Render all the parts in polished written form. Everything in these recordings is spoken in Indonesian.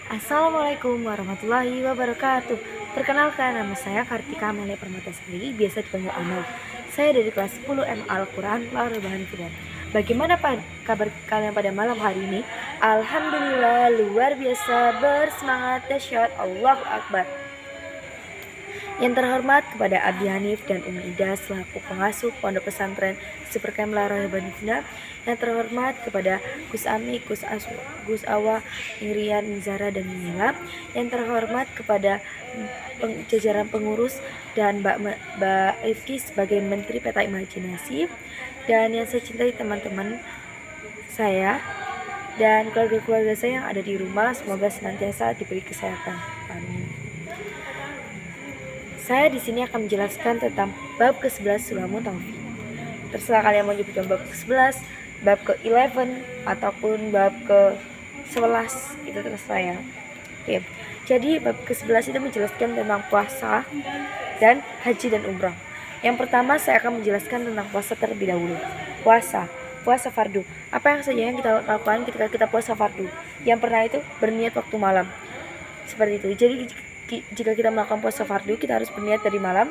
Assalamualaikum warahmatullahi wabarakatuh. Perkenalkan, nama saya Kartika Amelia Permatasari, biasa dipanggil Amel. Saya dari kelas 10 M Al-Quran Laura Bahan Fidan. Bagaimana kabar kalian pada malam hari ini? Alhamdulillah, luar biasa, bersemangat, dahsyat, Allahu Akbar. Yang terhormat kepada Abi Hanif dan Umi Ida selaku pengasuh Pondok Pesantren Supercamp Laroya Bandifna. Yang terhormat kepada Gus Ami, Gus Awa, Irian, Mizara dan Mila. Yang terhormat kepada jajaran pengurus dan Mbak Rifki sebagai Menteri Peta Imajinasi. Dan yang saya cintai teman-teman saya dan keluarga-keluarga saya yang ada di rumah, semoga senantiasa diberi kesehatan. Amin. Saya di sini akan menjelaskan tentang bab ke-11 surah Mutaffifin. Terserah kalian mau nyebutkan bab ke-11, bab ke-11 ataupun bab ke-11, itu terserah ya. Oke. Jadi bab ke-11 itu menjelaskan tentang puasa dan haji dan umrah. Yang pertama saya akan menjelaskan tentang puasa terlebih dahulu. Puasa fardu. Apa yang saja yang kita lakukan ketika kita puasa fardu? Yang pernah itu berniat waktu malam. Seperti itu. Jadi jika kita melakukan puasa fardu, kita harus berniat dari malam.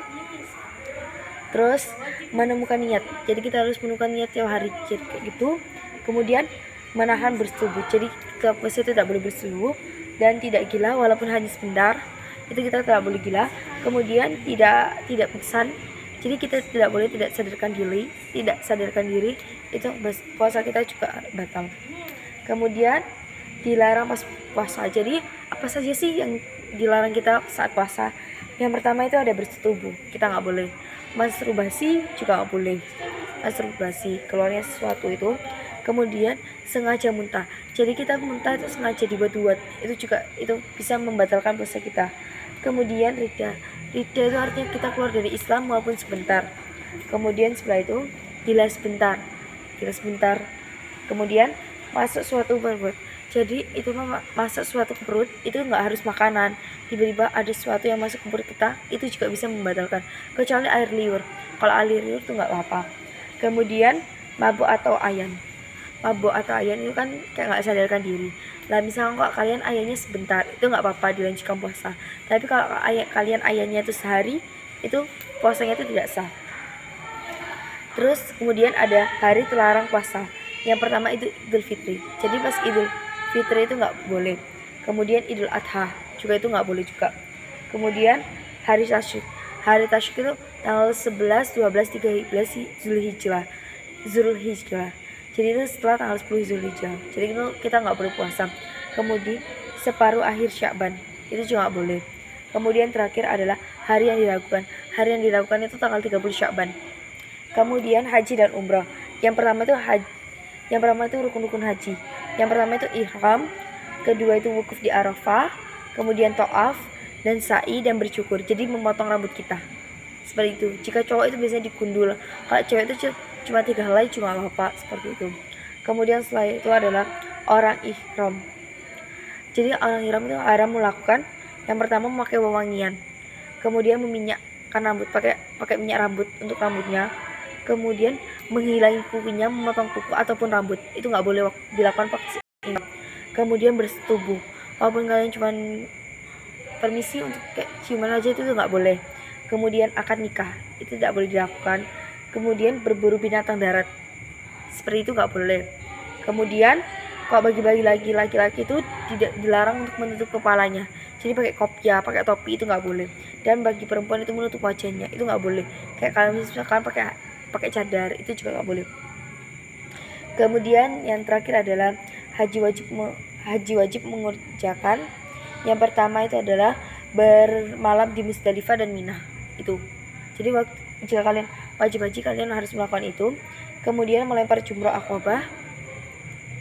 Terus menemukan niat. Jadi kita harus menemukan niat tiap hari. Jadi kayak gitu. Kemudian menahan bersetubuh. Jadi ke puasa itu tidak boleh bersetubuh dan tidak gila walaupun hanya sebentar. Itu kita tidak boleh gila. Kemudian tidak pingsan. Jadi kita tidak boleh tidak sadarkan diri. Itu puasa kita juga batal. Kemudian dilarang pas puasa. Jadi apa saja sih yang dilarang kita saat puasa? Yang pertama itu ada bersetubuh, kita nggak boleh. Masturbasi juga nggak boleh. Masturbasi, keluarnya sesuatu itu. Kemudian sengaja muntah. Jadi kita muntah itu sengaja dibuat-buat. Itu bisa membatalkan puasa kita. Kemudian rida itu artinya kita keluar dari Islam walaupun sebentar. Kemudian setelah itu gila sebentar. Kemudian masuk suatu perut. Jadi itu masuk suatu ke perut itu nggak harus makanan. Tiba-tiba ada sesuatu yang masuk ke perut kita, itu juga bisa membatalkan. Kecuali air liur. Kalau air liur itu nggak apa-apa. Kemudian mabuk atau ayan. Mabuk atau ayan itu kan kayak nggak sadarkan diri. Lah misalnya kok kalian ayannya sebentar, itu nggak apa-apa dilanjutkan puasa. Tapi kalau kalian ayannya itu sehari, itu puasanya itu tidak sah. Terus kemudian ada hari terlarang puasa. Yang pertama itu Idul Fitri. Jadi pas Idul Fitri itu nggak boleh. Kemudian Idul Adha juga itu nggak boleh juga. Kemudian hari tasyrik. Hari tasyrik itu tanggal 11, 12, 13 Zulhijjah. Jadi itu setelah tanggal 10 Zulhijjah. Jadi itu kita nggak boleh puasa. Kemudian separuh akhir Sya'ban itu juga nggak boleh. Kemudian terakhir adalah hari yang diragukan. Hari yang diragukan itu tanggal 30 Sya'ban. Kemudian haji dan umrah. Yang pertama itu rukun-rukun haji. Yang pertama itu ihram, kedua itu wukuf di Arafah, kemudian ta'af dan sa'i dan bercukur. Jadi memotong rambut kita. Seperti itu. Jika cowok itu biasanya dikundul. Kalau cewek itu cuma 3 helai cuma apa seperti itu. Kemudian setelah itu adalah orang ihram. Jadi orang ihram itu haram melakukan yang pertama memakai wewangian. Kemudian meminyakkan rambut, pakai minyak rambut untuk rambutnya. Kemudian menghilangi kukunya, memotong kuku ataupun rambut, itu nggak boleh dilakukan pakai ihram. Kemudian bersetubuh, walaupun kalian cuma permisi untuk kayak ciuman aja itu nggak boleh. Kemudian akad nikah itu tidak boleh dilakukan. Kemudian berburu binatang darat seperti itu nggak boleh. Kemudian kalau bagi-bagi laki-laki itu tidak dilarang untuk menutup kepalanya. Jadi pakai kopiah, pakai topi itu nggak boleh. Dan bagi perempuan itu menutup wajahnya itu nggak boleh. Kayak kalian misalkan pakai cadar itu juga nggak boleh. Kemudian yang terakhir adalah haji wajib mengerjakan. Yang pertama itu adalah bermalam di Musdalifah dan Mina itu. Jadi jika kalian wajib haji, kalian harus melakukan itu. Kemudian melempar jumroh Aqabah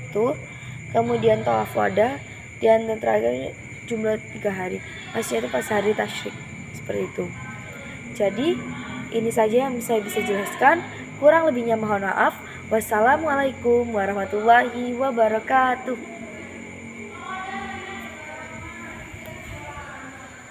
itu. Kemudian tawaf wada dan terakhir jumlah 3 hari. Maksudnya itu pas hari tasyrik seperti itu. Jadi ini saja yang saya bisa jelaskan. Kurang lebihnya mohon maaf. Wassalamualaikum warahmatullahi wabarakatuh.